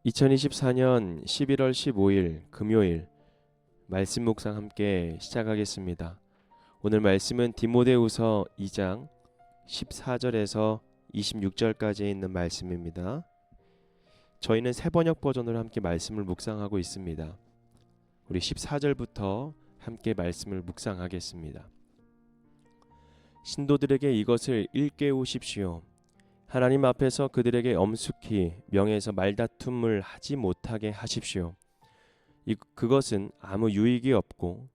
(2024년 11월 15일) 금요일 말씀 묵상 함께 시작하겠습니다. 오늘 말씀은 디모데후서 2장 14절에서 26절까지 있는 말씀입니다. 저희는 새번역 버전으로 함께 말씀을 묵상하고 있습니다. 우리 14절부터 함께 말씀을 묵상하겠습니다. 신도들에게 이것을 일깨우십시오. 하나님 앞에서 그들에게 엄숙히 명예에서 말다툼을 하지 못하게 하십시오. 그것은 아무 유익이 없고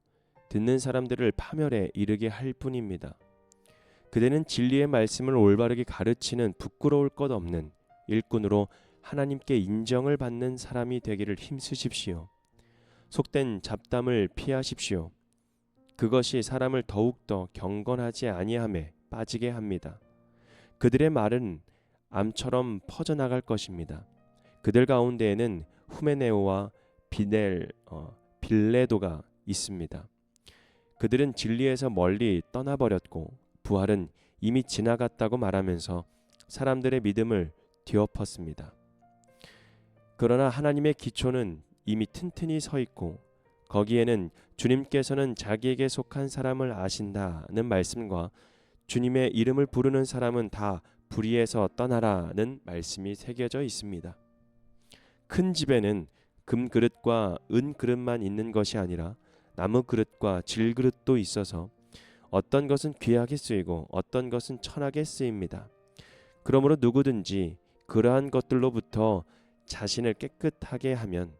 듣는 사람들을 파멸에 이르게 할 뿐입니다. 그대는 진리의 말씀을 올바르게 가르치는 부끄러울 것 없는 일꾼으로 하나님께 인정을 받는 사람이 되기를 힘쓰십시오. 속된 잡담을 피하십시오. 그것이 사람을 더욱더 경건하지 아니함에 빠지게 합니다. 그들의 말은 암처럼 퍼져나갈 것입니다. 그들 가운데에는 후메네오와 빌레도가 있습니다. 그들은 진리에서 멀리 떠나버렸고 부활은 이미 지나갔다고 말하면서 사람들의 믿음을 뒤엎었습니다. 그러나 하나님의 기초는 이미 튼튼히 서 있고 거기에는 주님께서는 자기에게 속한 사람을 아신다는 말씀과 주님의 이름을 부르는 사람은 다 불의에서 떠나라는 말씀이 새겨져 있습니다. 큰 집에는 금그릇과 은그릇만 있는 것이 아니라 나무그릇과 질그릇도 있어서 어떤 것은 귀하게 쓰이고 어떤 것은 천하게 쓰입니다. 그러므로 누구든지 그러한 것들로부터 자신을 깨끗하게 하면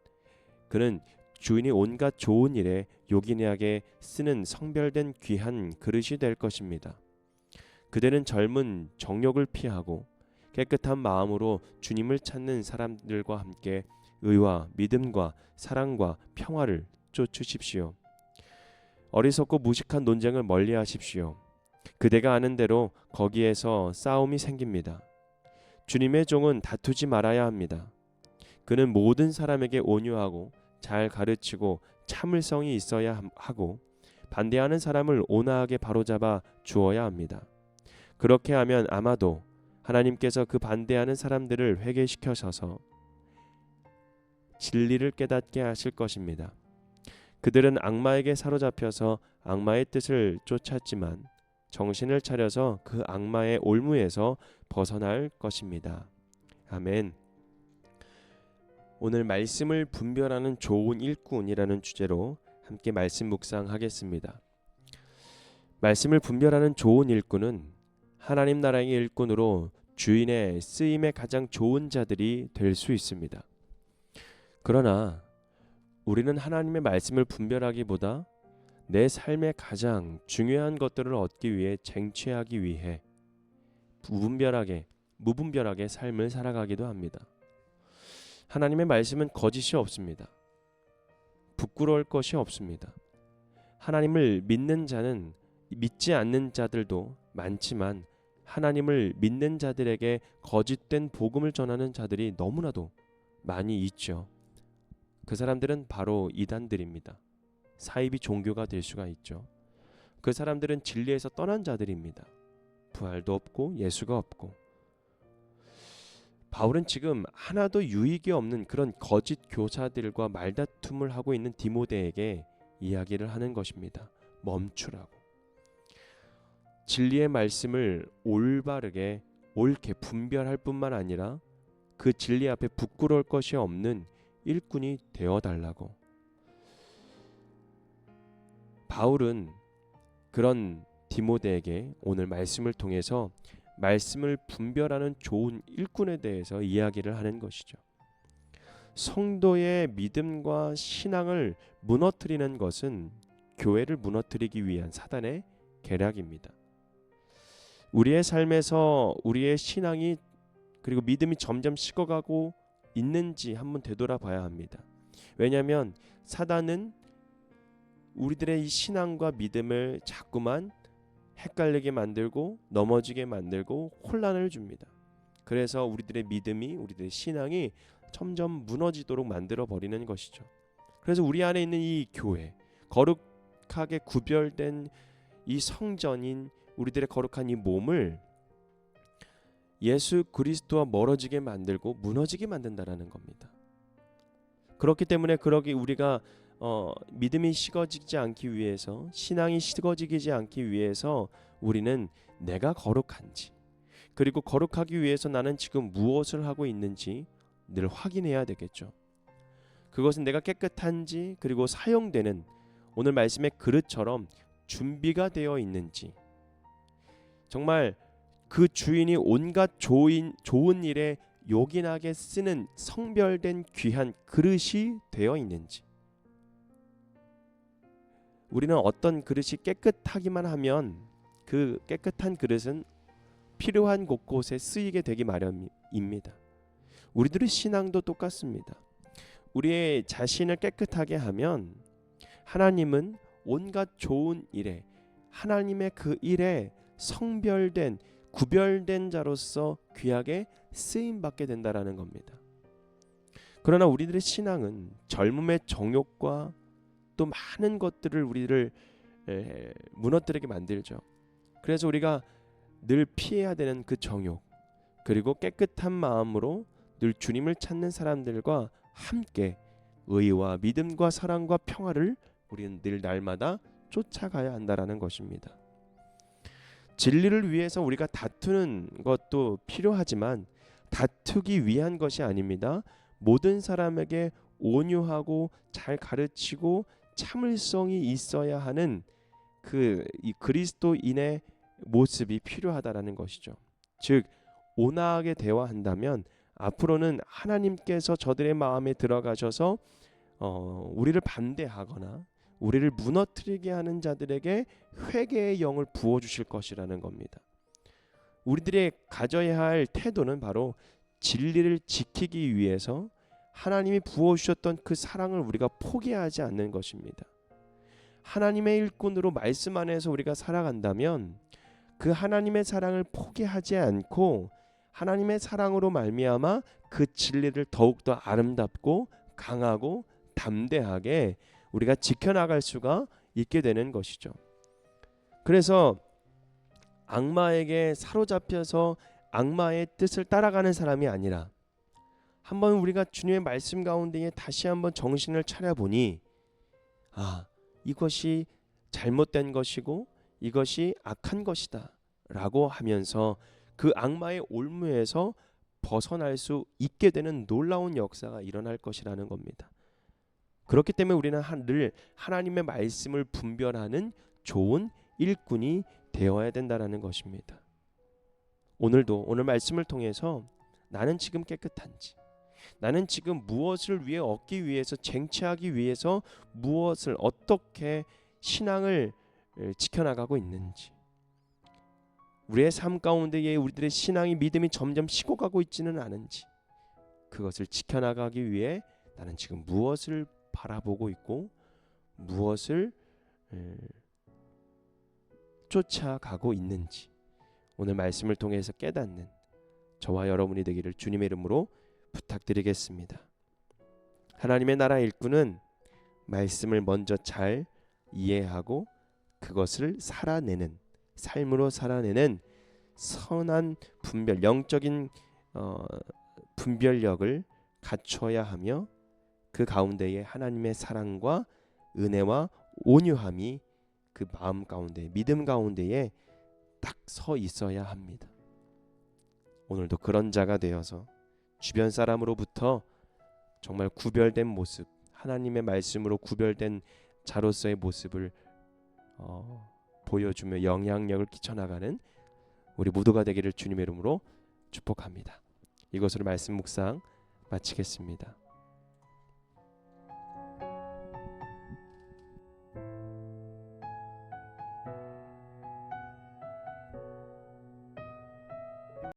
그는 주인이 온갖 좋은 일에 요긴하게 쓰는 성별된 귀한 그릇이 될 것입니다. 그대는 젊은 정욕을 피하고 깨끗한 마음으로 주님을 찾는 사람들과 함께 의와 믿음과 사랑과 평화를 쫓으십시오. 어리석고 무식한 논쟁을 멀리하십시오. 그대가 아는 대로 거기에서 싸움이 생깁니다. 주님의 종은 다투지 말아야 합니다. 그는 모든 사람에게 온유하고 잘 가르치고 참을성이 있어야 하고 반대하는 사람을 온화하게 바로잡아 주어야 합니다. 그렇게 하면 아마도 하나님께서 그 반대하는 사람들을 회개시켜셔서 진리를 깨닫게 하실 것입니다. 그들은 악마에게 사로잡혀서 악마의 뜻을 쫓았지만 정신을 차려서 그 악마의 올무에서 벗어날 것입니다. 아멘. 오늘 말씀을 분별하는 좋은 일꾼이라는 주제로 함께 말씀 묵상하겠습니다. 말씀을 분별하는 좋은 일꾼은 하나님 나라의 일꾼으로 주인의 쓰임에 가장 좋은 자들이 될 수 있습니다. 그러나 우리는 하나님의 말씀을 분별하기보다 내 삶의 가장 중요한 것들을 얻기 위해 쟁취하기 위해 무분별하게 삶을 살아가기도 합니다. 하나님의 말씀은 거짓이 없습니다. 부끄러울 것이 없습니다. 하나님을 믿는 자는 믿지 않는 자들도 많지만 하나님을 믿는 자들에게 거짓된 복음을 전하는 자들이 너무나도 많이 있죠. 그 사람들은 바로 이단들입니다. 사이비 종교가 될 수가 있죠. 그 사람들은 진리에서 떠난 자들입니다. 부활도 없고 예수가 없고. 바울은 지금 하나도 유익이 없는 그런 거짓 교사들과 말다툼을 하고 있는 디모데에게 이야기를 하는 것입니다. 멈추라고. 진리의 말씀을 올바르게 옳게 분별할 뿐만 아니라 그 진리 앞에 부끄러울 것이 없는 일꾼이 되어달라고. 바울은 그런 디모데에게 오늘 말씀을 통해서 말씀을 분별하는 좋은 일꾼에 대해서 이야기를 하는 것이죠. 성도의 믿음과 신앙을 무너뜨리는 것은 교회를 무너뜨리기 위한 사단의 계략입니다. 우리의 삶에서 우리의 신앙이 그리고 믿음이 점점 식어가고 있는지 한번 되돌아봐야 합니다. 왜냐하면 사단은 우리들의 이 신앙과 믿음을 자꾸만 헷갈리게 만들고 넘어지게 만들고 혼란을 줍니다. 그래서 우리들의 믿음이 우리들의 신앙이 점점 무너지도록 만들어 버리는 것이죠. 그래서 우리 안에 있는 이 교회, 거룩하게 구별된 이 성전인 우리들의 거룩한 이 몸을 예수 그리스도와 멀어지게 만들고 무너지게 만든다라는 겁니다. 그렇기 때문에 그러기 우리가 믿음이 식어지지 않기 위해서, 신앙이 식어지지 않기 위해서 우리는 내가 거룩한지, 그리고 거룩하기 위해서 나는 지금 무엇을 하고 있는지 늘 확인해야 되겠죠. 그것은 내가 깨끗한지, 그리고 사용되는 오늘 말씀의 그릇처럼 준비가 되어 있는지, 정말 그 주인이 온갖 좋은 일에 요긴하게 쓰는 성별된 귀한 그릇이 되어 있는지, 우리는 어떤 그릇이 깨끗하기만 하면 그 깨끗한 그릇은 필요한 곳곳에 쓰이게 되기 마련입니다. 우리들의 신앙도 똑같습니다. 우리의 자신을 깨끗하게 하면 하나님은 온갖 좋은 일에, 하나님의 그 일에 성별된, 구별된 자로서 귀하게 쓰임받게 된다라는 겁니다. 그러나 우리들의 신앙은 젊음의 정욕과 또 많은 것들을 우리를 무너뜨리게 만들죠. 그래서 우리가 늘 피해야 되는 그 정욕, 그리고 깨끗한 마음으로 늘 주님을 찾는 사람들과 함께 의와 믿음과 사랑과 평화를 우리는 늘 날마다 쫓아가야 한다라는 것입니다. 진리를 위해서 우리가 다투는 것도 필요하지만 다투기 위한 것이 아닙니다. 모든 사람에게 온유하고 잘 가르치고 참을성이 있어야 하는 이 그리스도인의 모습이 필요하다라는 것이죠. 즉 온화하게 대화한다면 앞으로는 하나님께서 저들의 마음에 들어가셔서 우리를 반대하거나 우리를 무너뜨리게 하는 자들에게 회개의 영을 부어주실 것이라는 겁니다. 우리들의 가져야 할 태도는 바로 진리를 지키기 위해서 하나님이 부어주셨던 그 사랑을 우리가 포기하지 않는 것입니다. 하나님의 일꾼으로 말씀 안에서 우리가 살아간다면 그 하나님의 사랑을 포기하지 않고 하나님의 사랑으로 말미암아 그 진리를 더욱더 아름답고 강하고 담대하게 우리가 지켜나갈 수가 있게 되는 것이죠. 그래서 악마에게 사로잡혀서 악마의 뜻을 따라가는 사람이 아니라 한번 우리가 주님의 말씀 가운데에 다시 한번 정신을 차려보니 이것이 잘못된 것이고 이것이 악한 것이다 라고 하면서 그 악마의 올무에서 벗어날 수 있게 되는 놀라운 역사가 일어날 것이라는 겁니다. 그렇기 때문에 우리는 늘 하나님의 말씀을 분별하는 좋은 일꾼이 되어야 된다는 것입니다. 오늘도 오늘 말씀을 통해서 나는 지금 깨끗한지, 나는 지금 무엇을 위해 얻기 위해서, 쟁취하기 위해서 무엇을 어떻게 신앙을 지켜나가고 있는지, 우리의 삶 가운데에 우리들의 신앙이, 믿음이 점점 식어가고 있지는 않은지, 그것을 지켜나가기 위해 나는 지금 무엇을 바라보고 있고 무엇을 쫓아가고 있는지 오늘 말씀을 통해서 깨닫는 저와 여러분이 되기를 주님의 이름으로 부탁드리겠습니다. 하나님의 나라 일꾼은 말씀을 먼저 잘 이해하고 그것을 살아내는, 삶으로 살아내는 선한 분별, 영적인 분별력을 갖춰야 하며 그 가운데에 하나님의 사랑과 은혜와 온유함이 그 마음 가운데, 믿음 가운데에 딱 서 있어야 합니다. 오늘도 그런 자가 되어서 주변 사람으로부터 정말 구별된 모습, 하나님의 말씀으로 구별된 자로서의 모습을 보여주며 영향력을 끼쳐나가는 우리 모두가 되기를 주님의 이름으로 축복합니다. 이것으로 말씀 묵상 마치겠습니다.